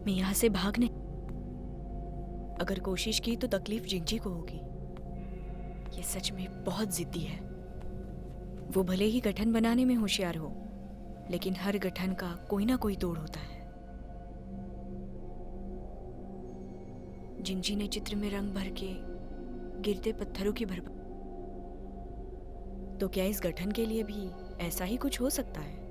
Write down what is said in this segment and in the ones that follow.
मैं यहाँ से भागने अगर कोशिश की तो तकलीफ जिंजी को होगी। ये सच में बहुत जिद्दी है। वो भले ही गठन बनाने में होशियार हो, लेकिन हर गठन का कोई ना कोई तोड़ होता है। जिंजी ने चित्र में रंग भर के गिरते पत्थरों की भरपाई, तो क्या इस गठन के लिए भी ऐसा ही कुछ हो सकता है?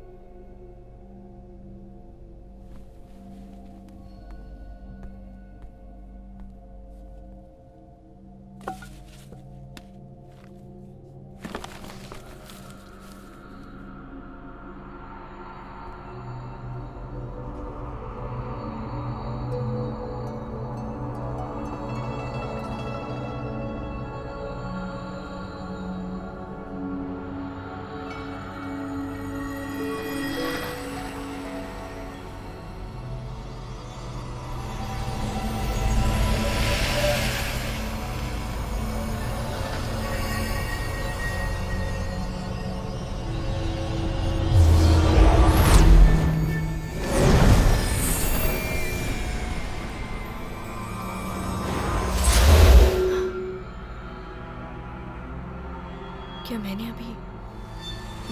क्या मैंने अभी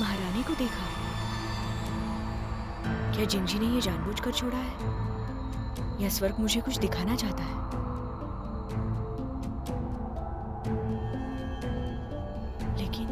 महारानी को देखा? क्या जिंजी ने ये जानबूझकर छोड़ा है, या स्वर्ग मुझे कुछ दिखाना चाहता है? लेकिन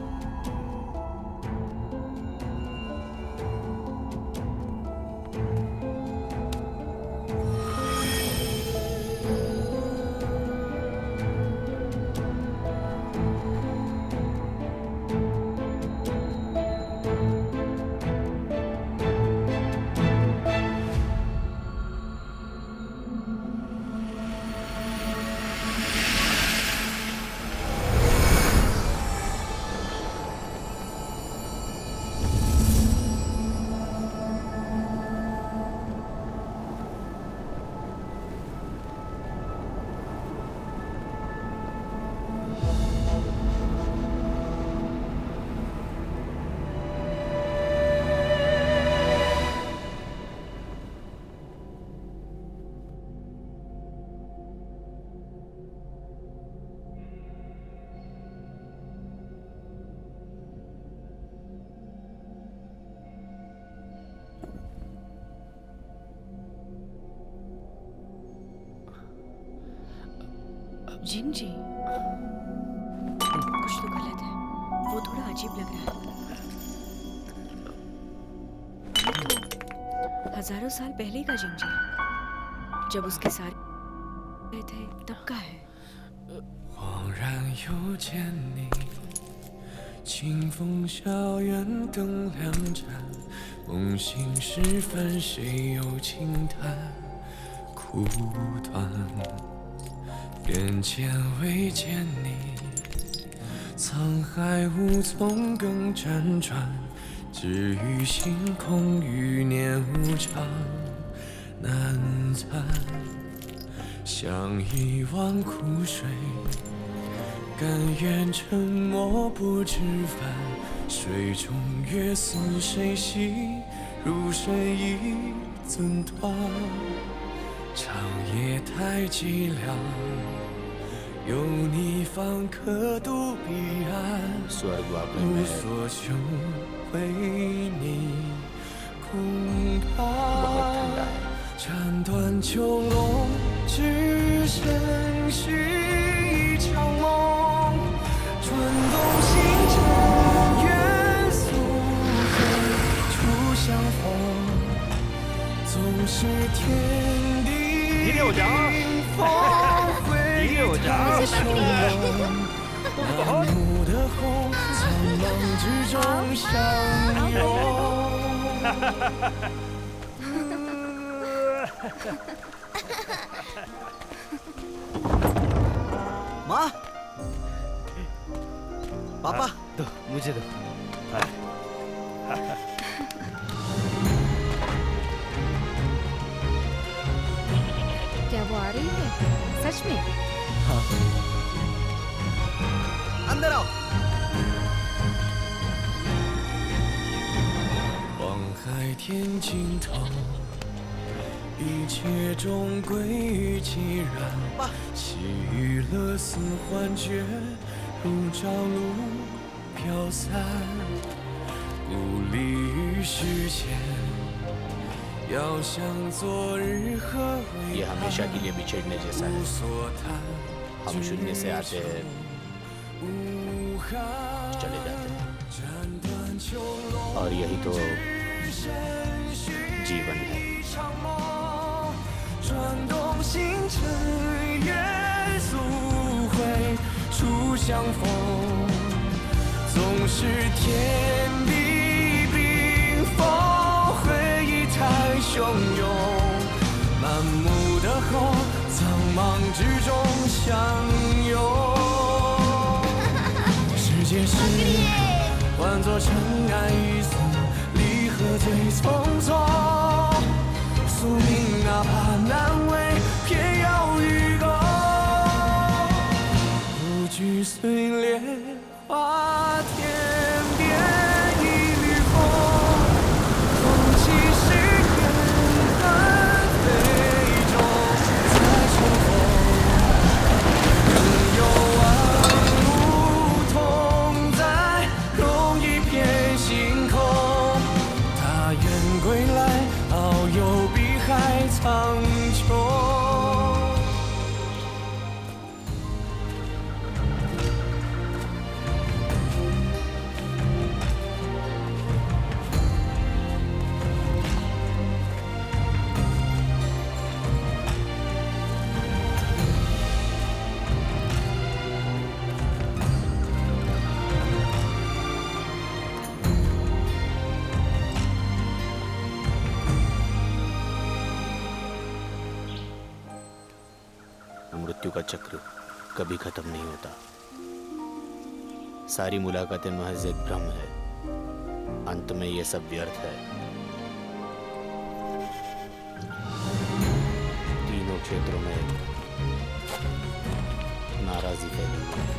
जिंजी, कुछ तो गलत है। वो थोड़ा अजीब लग रहा है। हजारों साल पहले का जिंजी है, जब उसके सारे गए थे तब का है। 恍然又见你，清风校园灯亮盏，梦醒时分谁又轻叹苦短。眼前未见你，沧海无从更辗转，只余星空余年无常难残。像一汪苦水，甘愿沉默不知返，水中月似谁惜，如谁已尊断。长夜太寂寥，有你方可渡彼岸，无所求为你空盼。斩断囚笼，只剩续一场梦，转动星辰，愿诉恨初相逢，总是天地风会太汹涌，满目的红，苍茫之中相拥。माँ, पापा, दो मुझे दो। क्या वो आ रही है सच में? हाँ। अंदर आओ। 望海天尽头，一切终归于其然，喜与乐似幻觉，如朝露飘散，孤立于世间。要像昨日和未 ये हमेशा के लिए बिछड़ने जैसा है। 无所谈， हम शून्य से आते हैं, 无憾 चले जाते हैं, 斩断秋落 और यही तो 身续 जीवन है। 一场梦，转动星辰，约速会初相逢，总是天地冰封，回忆太汹涌，满目的红，苍茫之中相拥。世界是换作尘埃一丝，离合最匆匆。宿命哪怕难为，偏要与共。如炬碎莲花天边一缕风，风起时缘分飞中再重逢。仍有万物同在，容一片星空。他愿归来，遨游碧海苍穹。मृत्यु का चक्र कभी खत्म नहीं होता। सारी मुलाकातें महज एक भ्रम है, अंत में ये सब व्यर्थ है। तीनों क्षेत्रों में नाराजी फैली हुई है।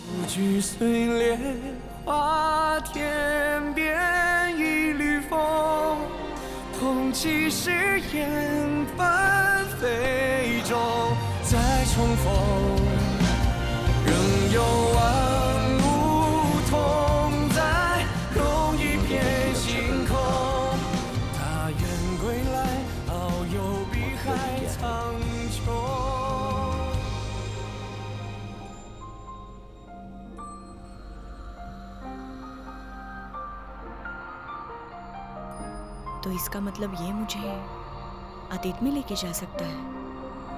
如炬碎莲花天边一缕风，痛起时缘分飞中再重逢。仍有万物同在，容一片星空。他愿归来，遨游碧海苍穹。 तो इसका मतलब ये मुझे अतीत में लेके जा सकता है,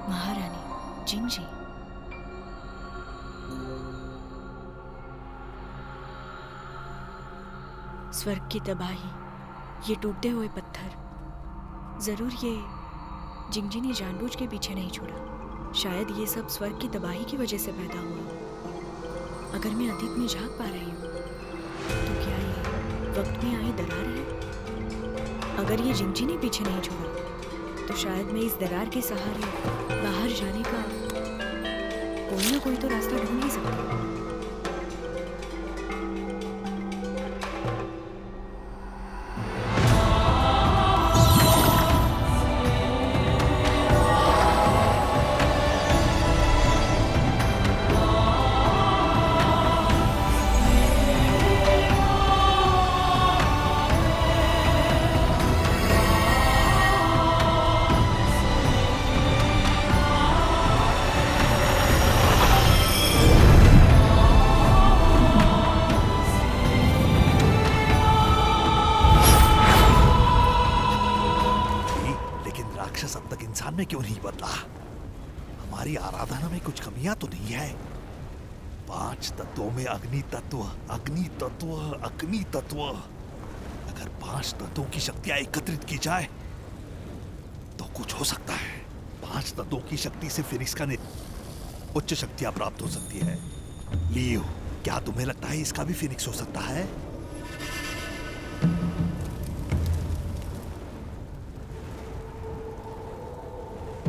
महारानी जिंजी। स्वर्ग की तबाही, ये टूटते हुए पत्थर, जरूर ये जिंजी ने जानबूझ के पीछे नहीं छोड़ा। शायद ये सब स्वर्ग की तबाही की वजह से पैदा हुआ। अगर मैं अतीत में झांक पा रही हूँ, तो क्या ये वक्त में आई दरार है? अगर ये जिंजी ने पीछे नहीं छोड़ा, तो शायद मैं इस दरार के सहारे बाहर जाने का कोई ना कोई तो रास्ता ढूंढ ही सकती हूँ। में क्यों नहीं बदला? हमारी आराधना में कुछ कमियां तो नहीं है? 5 तत्वों में अग्नि तत्व, अग्नि तत्व, अग्नि तत्व। अगर 5 तत्वों की शक्तियां एकत्रित की जाए तो कुछ हो सकता है। 5 तत्वों की शक्ति से फिनिक्स का उच्च शक्तियां प्राप्त हो सकती है। लियो, क्या तुम्हें लगता है इसका भी फिनिक्स हो सकता है?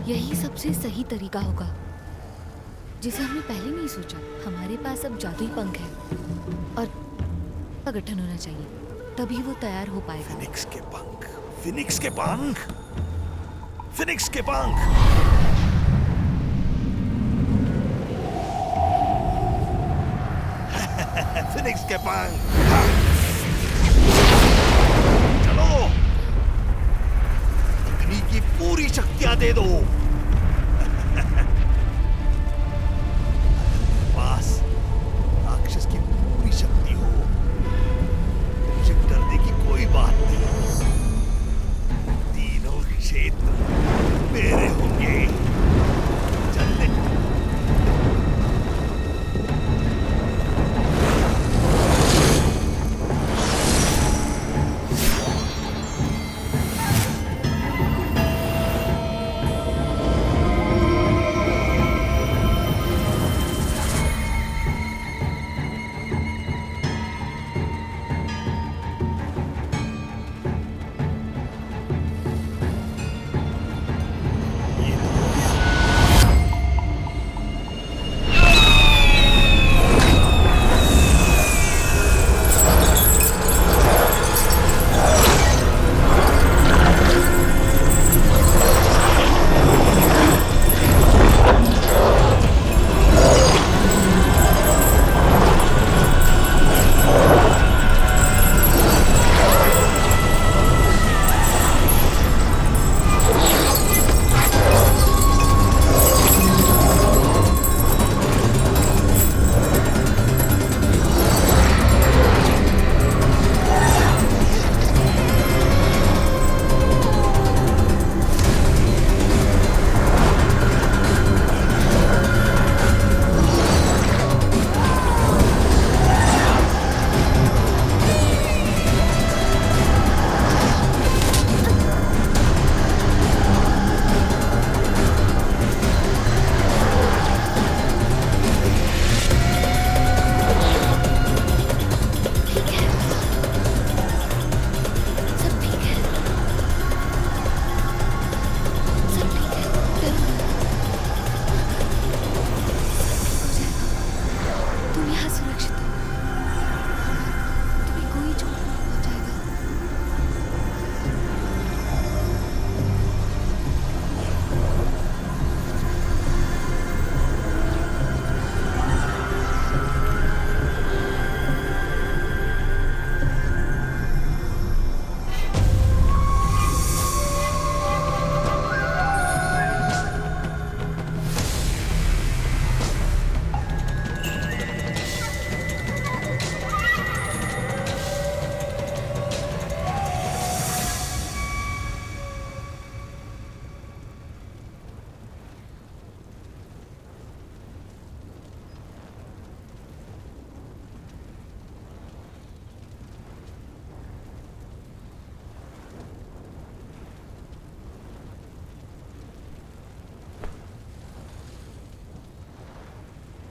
यही सबसे सही तरीका होगा। जिसे हमने पहले नहीं सोचा। हमारे पास अब जादुई पंख है और का गठन होना चाहिए, तभी वो तैयार हो पाएगा। फिनिक्स के पंख, फिनिक्स के पंख, फिनिक्स के पंख। फिनिक्स के पंख। चलो, अग्नि की पूरी शक्तियां दे दो। पास राक्षस की पूरी शक्ति हो, मुझे डरने की कोई बात नहीं। तीनों क्षेत्र मेरे होंगे। चलने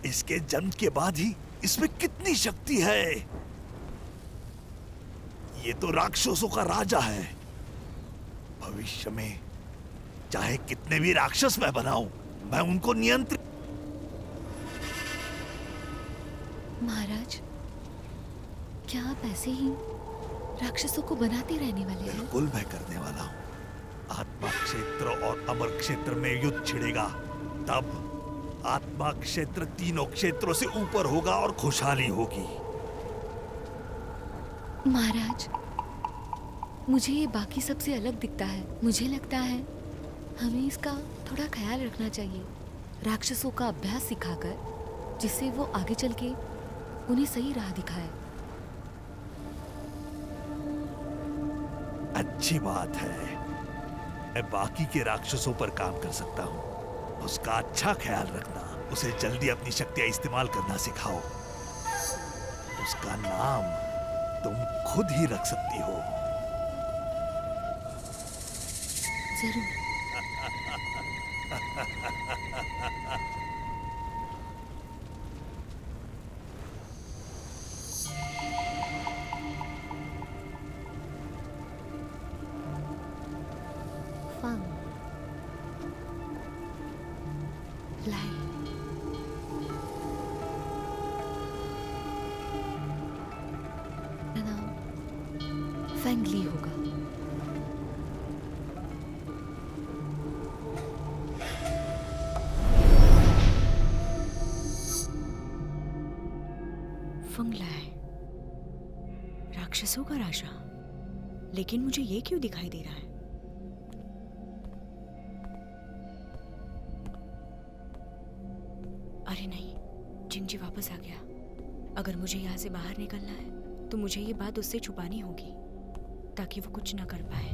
इसके जन्म के बाद ही इसमें कितनी शक्ति है। ये तो राक्षसों का राजा है। भविष्य में चाहे कितने भी राक्षस मैं बनाऊं, मैं उनको नियंत्रित। महाराज, क्या आप ऐसे ही राक्षसों को बनाते रहने वाले हैं? बिल्कुल मैं करने वाला हूं। आत्मा क्षेत्र और अमर क्षेत्र में युद्ध छिड़ेगा, तब आत्मा क्षेत्र तीनों क्षेत्रों से ऊपर होगा और खुशहाली होगी। महाराज, मुझे ये बाकी सबसे अलग दिखता है। मुझे लगता है हमें इसका थोड़ा ख्याल रखना चाहिए, राक्षसों का अभ्यास सिखाकर, जिससे वो आगे चल के उन्हें सही राह दिखाए। अच्छी बात है। मैं बाकी के राक्षसों पर काम कर सकता हूँ। उसका अच्छा ख्याल रखना, उसे जल्दी अपनी शक्तियां इस्तेमाल करना सिखाओ। उसका नाम तुम खुद ही रख सकती हो। जरूर। फंग, लाई, फंगलाय, राक्षसों का राजा। लेकिन मुझे ये क्यों दिखाई दे रहा है? अरे नहीं, जिंजी वापस आ गया। अगर मुझे यहाँ से बाहर निकलना है तो मुझे ये बात उससे छुपानी होगी ताकि वो कुछ ना कर पाए।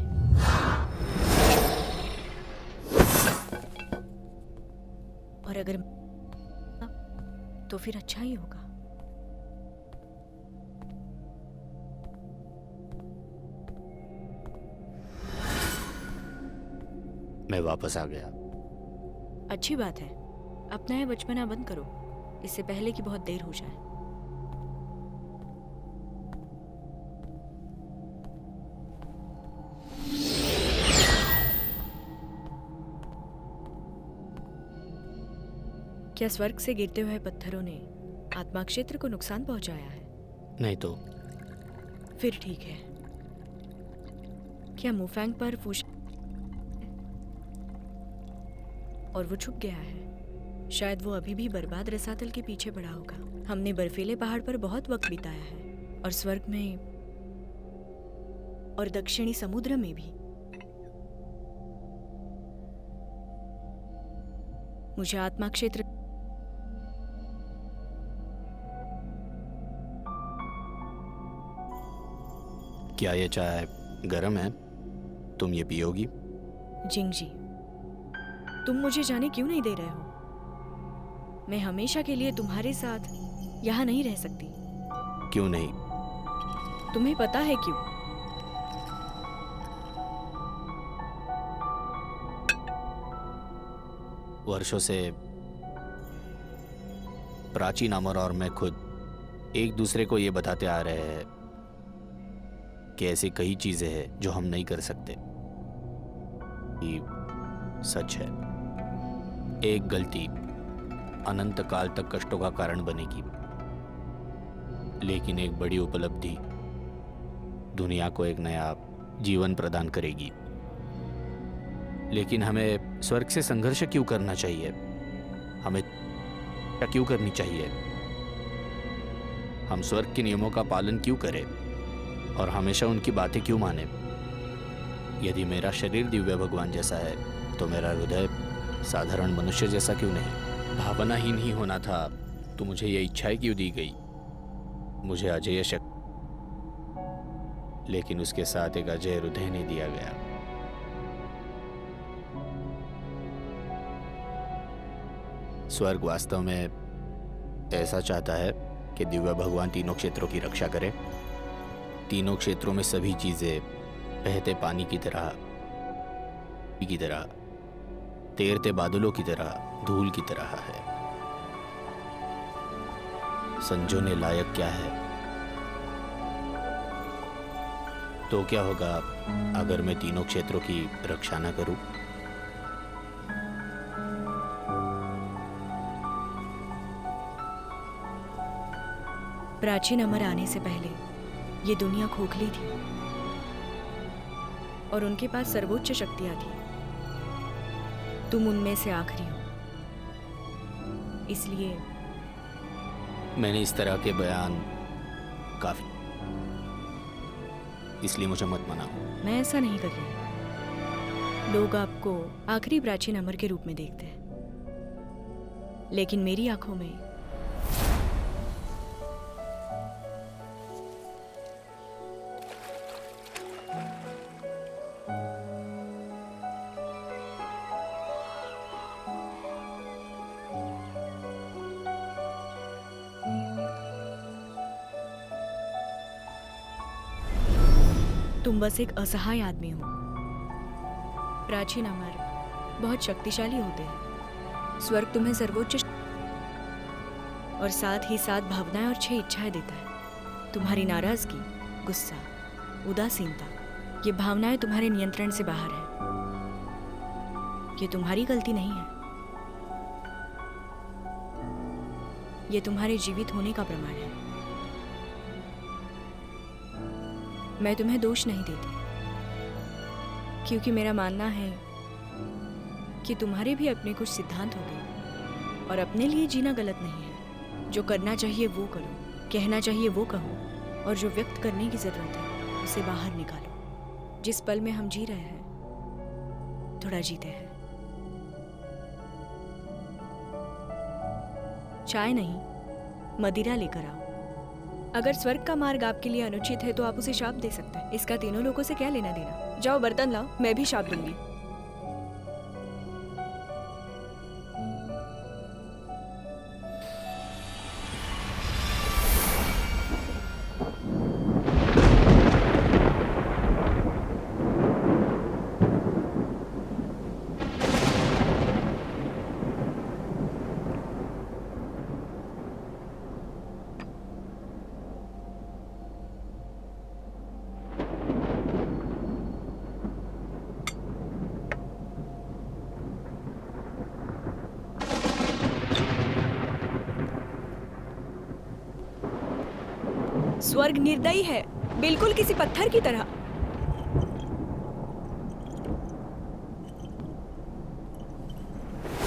और अगर तो फिर अच्छा ही होगा। मैं वापस आ गया। अच्छी बात है। अपना ये बचपना बंद करो, इससे पहले कि बहुत देर हो जाए। क्या स्वर्ग से गिरते हुए पत्थरों ने आत्मा क्षेत्र को नुकसान पहुंचाया है? नहीं तो फिर ठीक है। क्या मुफैंग पर फूश और वो छुप गया है? शायद वो अभी भी बर्बाद रसातल के पीछे पड़ा होगा। हमने बर्फीले पहाड़ पर बहुत वक्त बिताया है और स्वर्ग में और दक्षिणी समुद्र में भी। मुझे आत्मा क्षेत्र क्या ये चाय गर्म है? तुम ये पियोगी? जिंगजी, तुम मुझे जाने क्यों नहीं दे रहे हो? मैं हमेशा के लिए तुम्हारे साथ यहाँ नहीं रह सकती। क्यों नहीं? तुम्हें पता है क्यों? वर्षों से प्राचीन अमर और मैं खुद एक दूसरे को ये बताते आ रहे हैं कि ऐसी कई चीजें हैं जो हम नहीं कर सकते। ये सच है। एक गलती अनंत काल तक कष्टों का कारण बनेगी, लेकिन एक बड़ी उपलब्धि दुनिया को एक नया जीवन प्रदान करेगी। लेकिन हमें स्वर्ग से संघर्ष क्यों करना चाहिए? हमें क्यों करनी चाहिए? हम स्वर्ग के नियमों का पालन क्यों करें और हमेशा उनकी बातें क्यों माने? यदि मेरा शरीर दिव्य भगवान जैसा है तो मेरा हृदय साधारण मनुष्य जैसा क्यों नहीं? भावनाहीन ही होना था तो मुझे ये इच्छाएं क्यों दी गई? मुझे अजेय शक्ति, लेकिन उसके साथ एक अजय हृदय नहीं दिया गया। स्वर्ग वास्तव में ऐसा चाहता है कि दिव्य भगवान तीनों क्षेत्रों की रक्षा करे। तीनों क्षेत्रों में सभी चीजें बहते पानी की तरह, तैरते बादलों की तरह, धूल की तरह है। संजोने लायक क्या है? तो क्या होगा अगर मैं तीनों क्षेत्रों की रक्षा न करूं? प्राचीन अमर आने से पहले ये दुनिया खोखली थी और उनके पास सर्वोच्च शक्तियां थी। तुम उनमें से आखिरी हो, इसलिए मैंने इस तरह के बयान काफी, इसलिए मुझे मत मनाओ। मैं ऐसा नहीं कर रही। लोग आपको आखिरी प्राचीन अमर के रूप में देखते हैं, लेकिन मेरी आंखों में तुम बस एक असहाय आदमी हो। प्राचीन अमर बहुत शक्तिशाली होते हैं। स्वर्ग तुम्हें सर्वोच्च और साथ ही साथ भावनाएं और 6 इच्छाएं देता है। तुम्हारी नाराजगी, गुस्सा, उदासीनता, ये भावनाएं तुम्हारे नियंत्रण से बाहर है। ये तुम्हारी गलती नहीं है, ये तुम्हारे जीवित होने का प्रमाण है। मैं तुम्हें दोष नहीं देती, क्योंकि मेरा मानना है कि तुम्हारे भी अपने कुछ सिद्धांत होंगे और अपने लिए जीना गलत नहीं है। जो करना चाहिए वो करो। कहना चाहिए वो कहो, और जो व्यक्त करने की जरूरत है उसे बाहर निकालो। जिस पल में हम जी रहे हैं थोड़ा जीते हैं। चाय नहीं, मदिरा लेकर आओ। अगर स्वर्ग का मार्ग आपके लिए अनुचित है तो आप उसे शाप दे सकते हैं। इसका तीनों लोगों से क्या लेना देना। जाओ बर्तन लाओ, मैं भी शाप दूंगी। स्वर्ग निर्दयी है, बिल्कुल किसी पत्थर की तरह।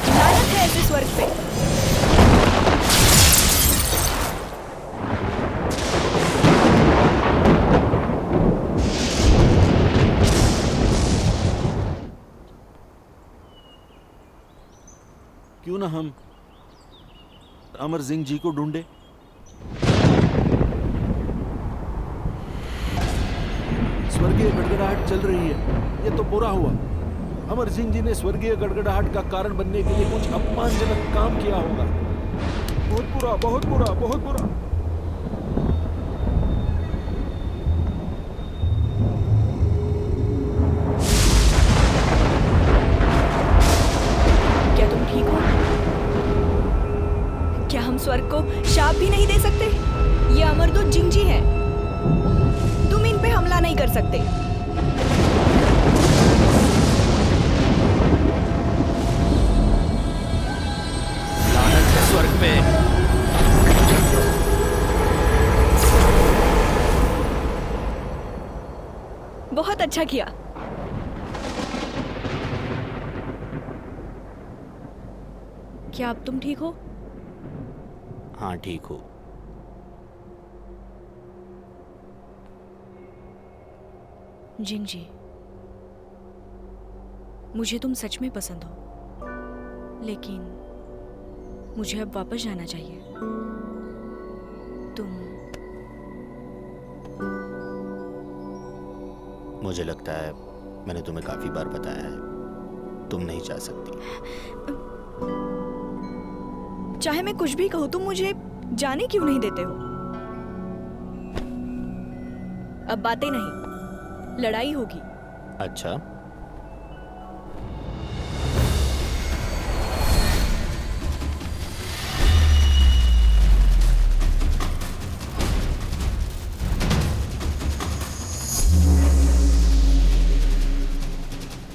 लानत है ऐसे स्वर्ग पे। क्यों ना हम अमर सिंह जी को ढूंढे। स्वर्गीय गड़गड़ाहट चल रही है, ये तो बुरा हुआ। अमर सिंह जी ने स्वर्गीय गड़गड़ाहट का कारण बनने के लिए कुछ अपमानजनक काम किया होगा। बहुत बुरा, बहुत बुरा, बहुत बुरा। क्या तुम ठीक हो? क्या हम स्वर्ग को शाप भी नहीं दे सकते? ये अमरदूत जिंजी है, तुम इन पे हमला नहीं कर सकते। लानत है स्वर्ग पे। बहुत अच्छा किया। क्या अब तुम ठीक हो? हाँ ठीक हो। जिंग जी, मुझे तुम सच में पसंद हो, लेकिन मुझे अब वापस जाना चाहिए। तुम मुझे लगता है मैंने तुम्हें काफी बार बताया है, तुम नहीं जा सकती। चाहे मैं कुछ भी कहूं, तुम मुझे जाने क्यों नहीं देते हो? अब बातें नहीं, लड़ाई होगी। अच्छा,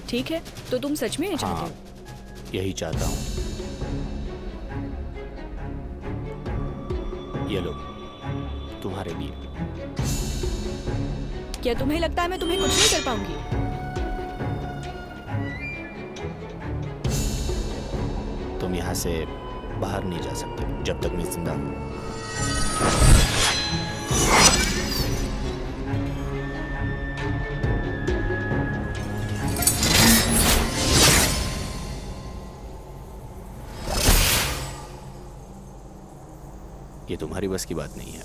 ठीक है, तो तुम सच में चाहते हाँ, हो? यही चाहता हूँ। ये लो, तुम्हारे लिए। क्या तुम्हें लगता है मैं तुम्हें कुछ नहीं कर पाऊंगी? तुम यहाँ से बाहर नहीं जा सकते जब तक मैं जिंदा हूँ। ये तुम्हारी बस की बात नहीं है,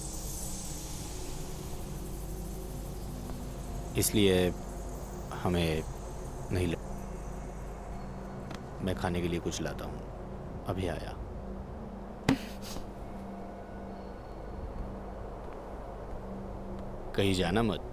इसलिए हमें नहीं मैं खाने के लिए कुछ लाता हूँ, अभी आया। कहीं जाना मत।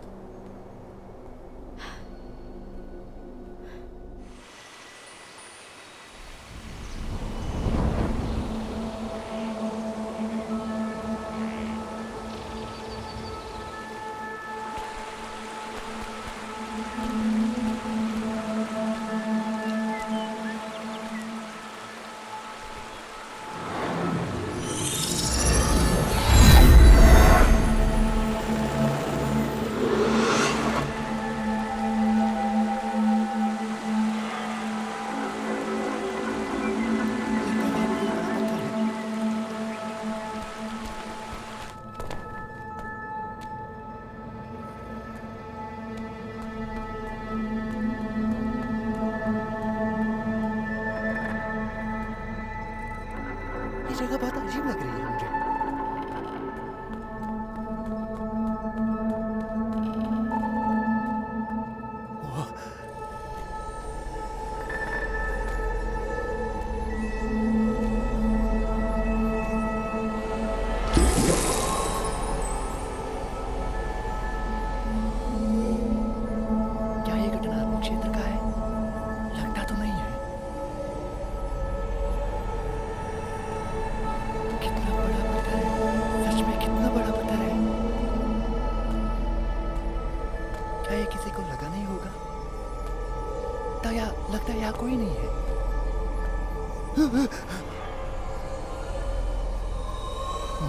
लगता है यहाँ कोई नहीं है।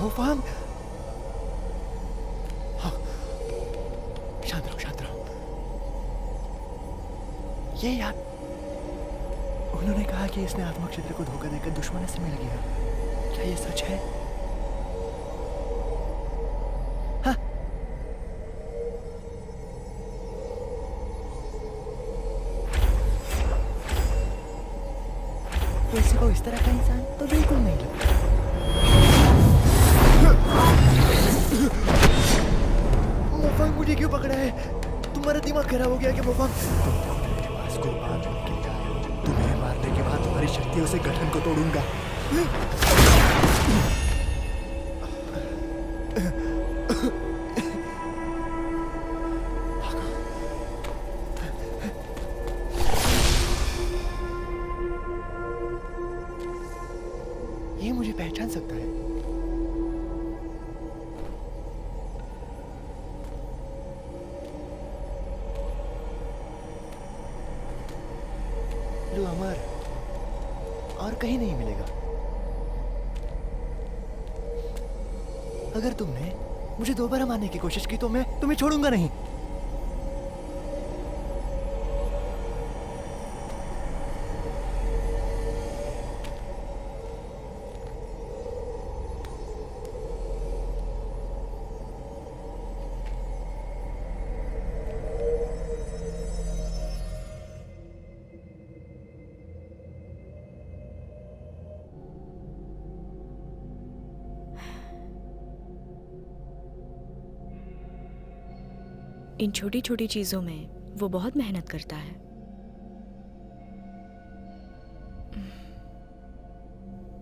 मोफांग, हाँ, शांत रहो, शांत रहो। ये यार, उन्होंने कहा कि इसने आत्मा क्षेत्र को धोखा देकर दुश्मन से मिल गया। क्या ये सच है? हाँ। वैसे को इस तरह का इंसान तो बिल्कुल नहीं लगता। मोफांग, मुझे क्यों पकड़ा है? तुम्हारा दिमाग खराब हो गया क्या मोफांग? तुम मेरे पास कुर्बान होने के लिए आए हो। तुम्हें मारने के बाद तुम्हारी शक्तियों से गठन को तोड़ूंगा। ये मुझे पहचान सकता है। लो अमर, और कहीं नहीं मिलेगा। अगर तुमने मुझे दोबारा मारने की कोशिश की तो मैं तुम्हें छोड़ूंगा नहीं। इन छोटी छोटी चीजों में वो बहुत मेहनत करता है।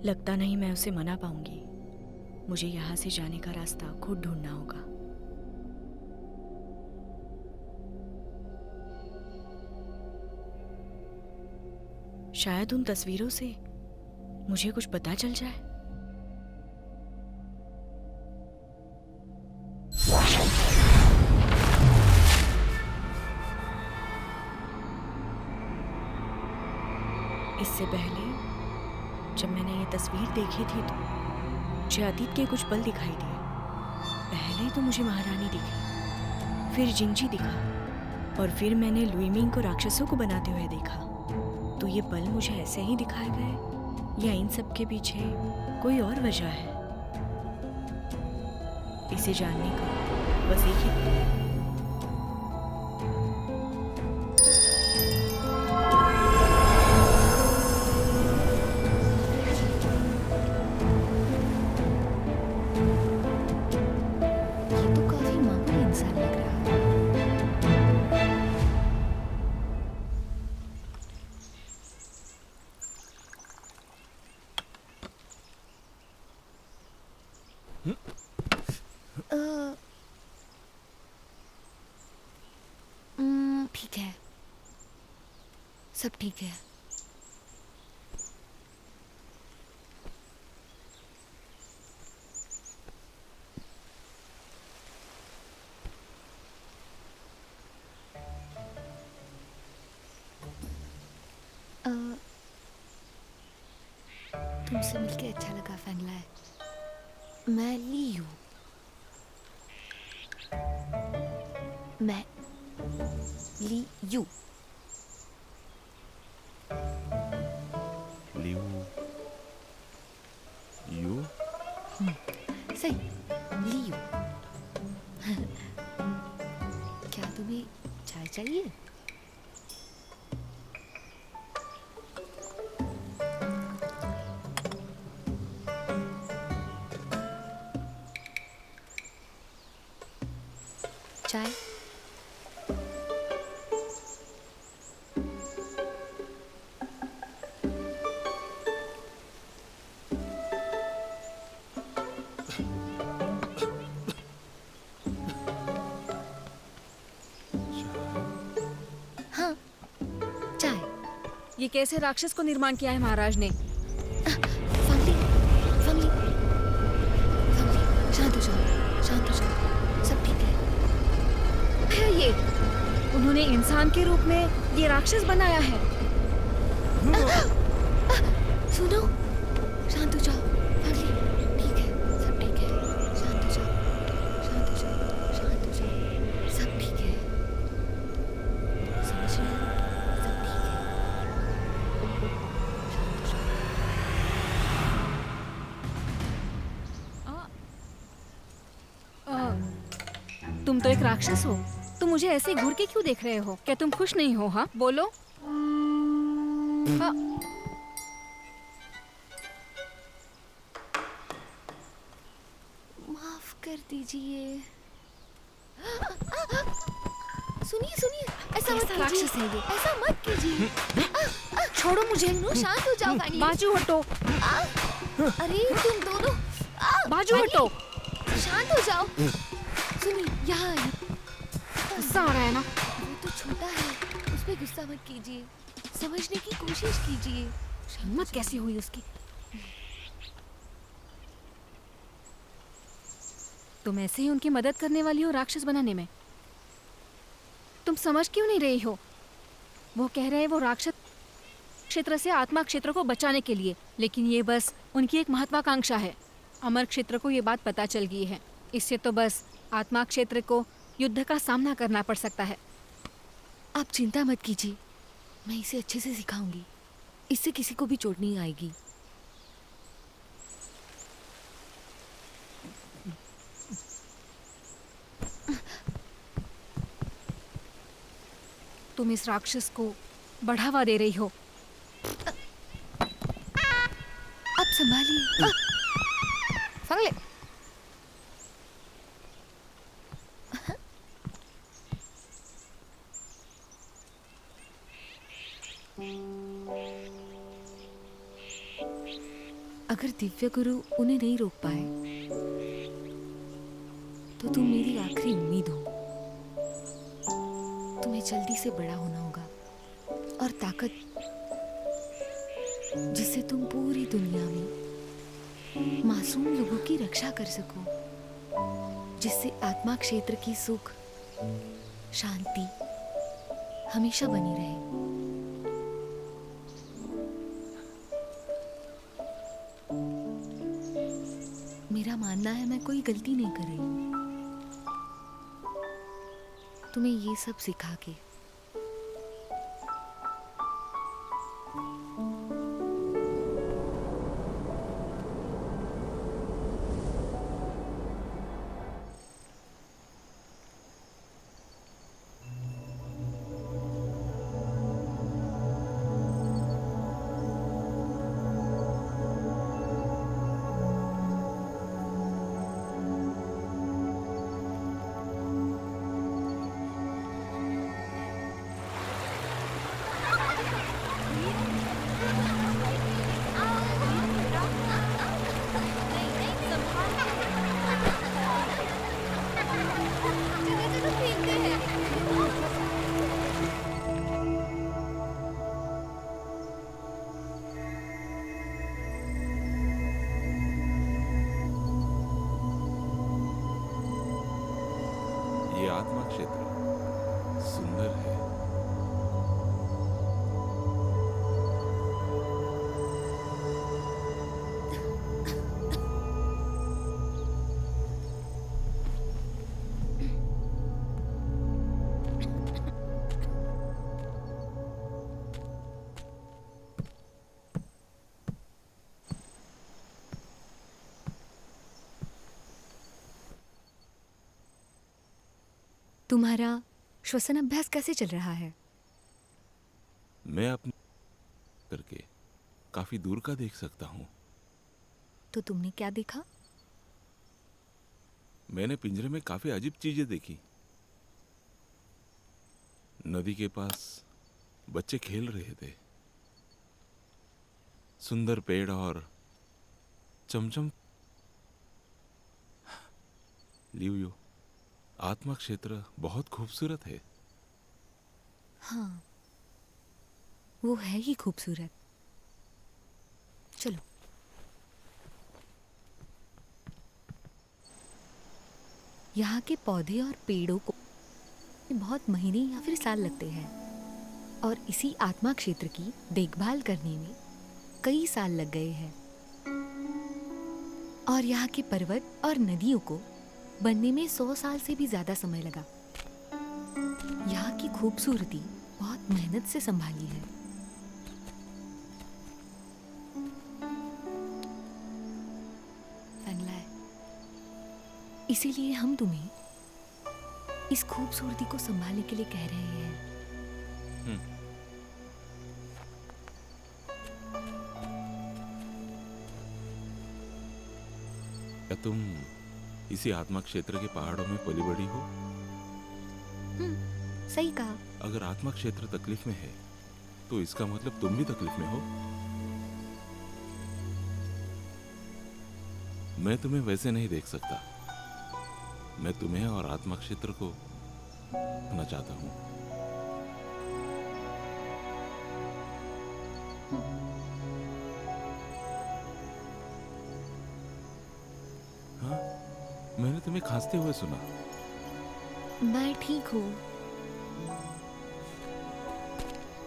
लगता नहीं मैं उसे मना पाऊंगी। मुझे यहाँ से जाने का रास्ता खुद ढूंढना होगा। शायद उन तस्वीरों से मुझे कुछ पता चल जाए। इससे पहले जब मैंने ये तस्वीर देखी थी तो मुझे अतीत के कुछ पल दिखाई दिए। पहले तो मुझे महारानी दिखी, फिर जिंजी दिखा, और फिर मैंने लुईमिंग को राक्षसों को बनाते हुए देखा। तो ये पल मुझे ऐसे ही दिखाए गए या इन सब के पीछे कोई और वजह है? इसे जानने का बस एक ही ठीक है, सब ठीक है। तुमसे मिलके अच्छा लगा फैनलाय। मैं ली हूँ। मैं ली यू। लियू यू सही, ली यू। क्या तुम्हें चाय चाहिए? चाय? हाँ, चाय। ये कैसे राक्षस को निर्माण किया है महाराज ने? फंगली, फंगली, फंगली, शांत हो जाओ, शांत हो जाओ, सब ठीक है। है ये? उन्होंने इंसान के रूप में ये राक्षस बनाया है। सुनो, शांत हो जाओ। फागली, ठीक है, सब ठीक है। शांत हो जाओ, शांत हो जाओ, शांत हो जाओ। सब ठीक है, समझ रहे हो? सब ठीक है। शांत हो जाओ। तुम तो एक राक्षस हो। तुम मुझे ऐसे घूर के क्यों देख रहे हो? क्या तुम खुश नहीं हो? हाँ, बोलो। माफ कर दीजिए। सुनिए सुनिए, ऐसा मत कीजिए। राक्षस है ये। ऐसा मत कीजिए। छोड़ो मुझे। नो, शांत हो जाओ फागली। बाजू हटो। अरे तुम दोनों बाजू हटो। शांत हो जाओ। सुनिए, यहाँ आइए। गुस्सा आ रहा है ना? वो तो छोटा है, उस पे गुस्सा मत कीजिए। समझने की कोशिश कीजिए। हिम्मत कैसे हुई उसकी? तुम ऐसे ही उनकी मदद करने वाली हो राक्षस बनाने में। तुम समझ क्यों नहीं रही हो? वो कह रहे हैं वो राक्षस क्षेत्र से आत्मा क्षेत्र को बचाने के लिए, लेकिन ये बस उनकी एक महत्वाकांक्षा है। अमर क्षेत्र को ये बात पता चल गई है। इससे तो बस आत्मा क्षेत्र को युद्ध का सामना करना पड़ सकता है। आप चिंता मत कीजिए, मैं इसे अच्छे से सिखाऊंगी। इससे किसी को भी चोट नहीं आएगी। तुम इस राक्षस को बढ़ावा दे रही हो। आप संभालिए। फागले, अगर दिव्य गुरु उन्हें नहीं रोक पाए तो तुम मेरी आखिरी उम्मीद हो। तुम्हें जल्दी से बड़ा होना होगा और ताकत जिससे तुम पूरी दुनिया में मासूम लोगों की रक्षा कर सको, जिससे आत्मा क्षेत्र की सुख शांति हमेशा बनी रहे। मेरा मानना है मैं कोई गलती नहीं कर रही हूँ तुम्हें ये सब सिखा के। ये आत्मा क्षेत्र सुंदर है। तुम्हारा श्वसन अभ्यास कैसे चल रहा है? मैं अपने करके काफी दूर का देख सकता हूँ। तो तुमने क्या देखा? मैंने पिंजरे में काफी अजीब चीजें देखी। नदी के पास बच्चे खेल रहे थे। सुंदर पेड़ और चमचम। लियो, आत्मा क्षेत्र बहुत खूबसूरत है। हाँ, वो है ही खूबसूरत। चलो। यहाँ के पौधे और पेड़ों को बहुत महीने या फिर साल लगते हैं, और इसी आत्मा क्षेत्र की देखभाल करने में कई साल लग गए हैं। और यहाँ के पर्वत और नदियों को बनने में 100 साल से भी ज्यादा समय लगा। यहाँ की खूबसूरती बहुत मेहनत से संभाली है। फनलाय, इसीलिए हम तुम्हें इस खूबसूरती को संभालने के लिए कह रहे हैं। क्या तुम इसी आत्मा क्षेत्र के पहाड़ों में पली बड़ी हो? सही कहा। अगर आत्मा क्षेत्र तकलीफ में है तो इसका मतलब तुम भी तकलीफ में हो। मैं तुम्हें वैसे नहीं देख सकता। मैं तुम्हें और आत्मा क्षेत्र को होना चाहता हूं। हाँ, मैंने तुम्हें खांसते हुए सुना। मैं ठीक हूँ।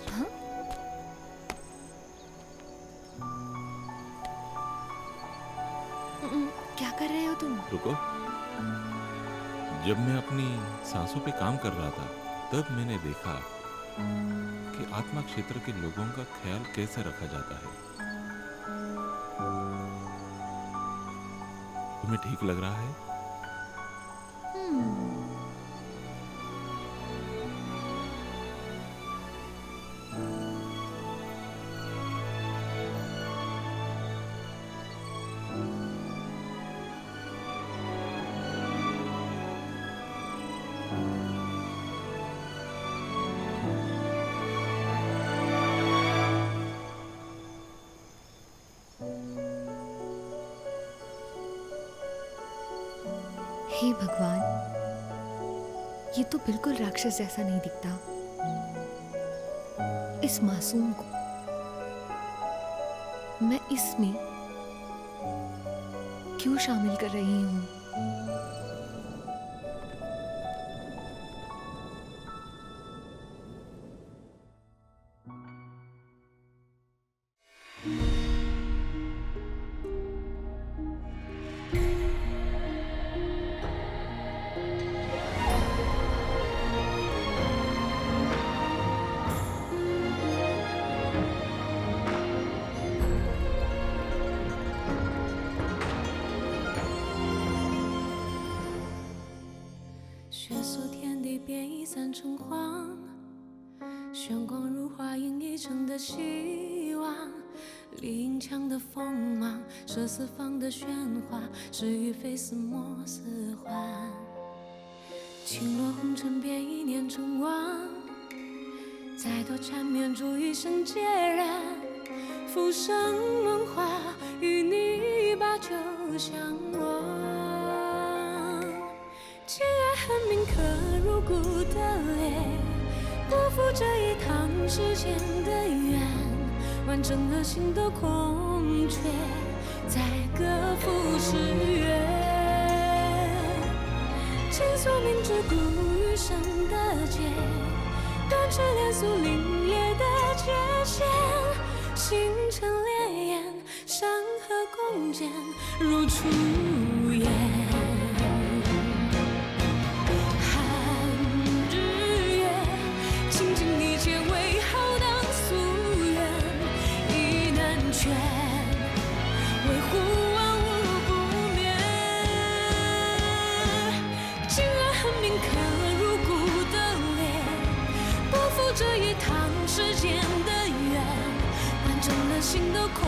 हाँ? क्या कर रहे हो तुम? रुको। जब मैं अपनी सांसों पे काम कर रहा था तब मैंने देखा कि आत्मा क्षेत्र के लोगों का ख्याल कैसे रखा जाता है। तुम्हें ठीक लग रहा है? हे भगवान, ये तो बिल्कुल राक्षस जैसा नहीं दिखता। इस मासूम को मैं इसमें क्यों शामिल कर रही हूँ?这四方的喧哗，是与非，似梦似幻。倾落红尘，便已碾成网。再多缠绵，煮一生孑然。浮生梦话，与你把酒相忘。既然恨铭刻入骨的裂，不负这一趟世间的缘，完整了心的空缺。再各赴诗约，倾诉明知故余生的劫，断翅连素凛冽的界限，星辰烈焰，山河共剪，如初烟。寒日月，倾尽一切为浩荡夙愿，意难全。维护万物不灭，竟然恨铭刻入骨的裂，不负这一趟世间的缘，完整了心的空